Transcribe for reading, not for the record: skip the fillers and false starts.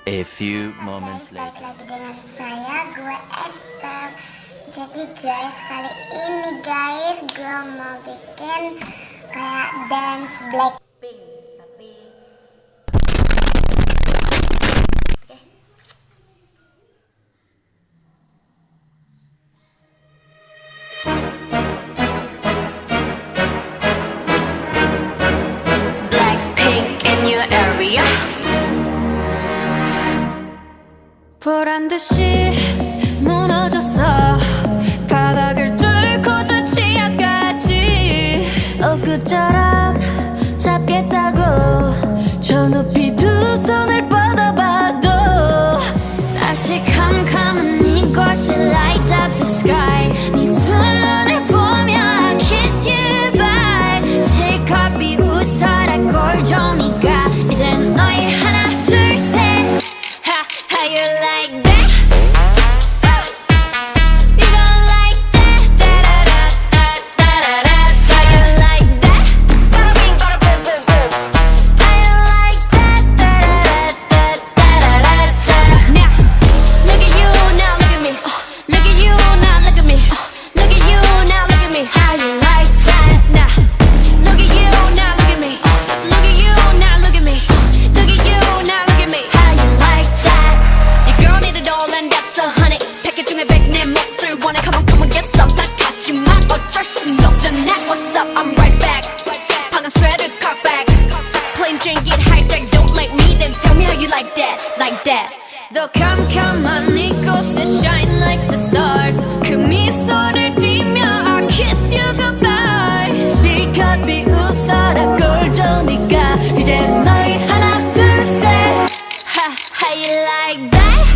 A few moments Balik later. lagi dengan saya, gue Ester. Jadi guys, kali ini guys, gue mau bikin kayak dance Blackpink, tapi oke. Blackpink in your area. 보란 듯이 무너졌어. 바닥을 뚫고 저 지하까지 엊그처럼 잡겠다고 저 높이 두 손을 뻗어봐도 다시 캄캄한 이곳에 light up the sky. 네 두 눈을 보며 I kiss you bye. 실컷 비웃어라 꼴좋으니까 이젠 너희 하나 둘 셋. How you like that? You gon' like that? Da da da da da da da. How you like that? How you like that? Da da da da da da da. Now look at you, now look at me. Look at you, now look at me. Look at you, now look at me. How you like that? Now look at you, now look at me. Look at you, now look at me. Look at you, now look at me. How you like that? Your girl need it all and that's 100. 패킷 중에 100 내 몫을 원해. Come on, get some. 난 같지만 어쩔 순 없잖아. What's up? I'm right back. 방금 sweater cut back. Plain Jane get hijacked. Don't like me, then tell me how you like that. Like that. 더 캄캄한 이곳에 shine like the stars. 그 미소를 띠며 I kiss you goodbye. 실컷 비웃어라 꼴좋으니까 이제 너희 하나 둘 셋. How you like that?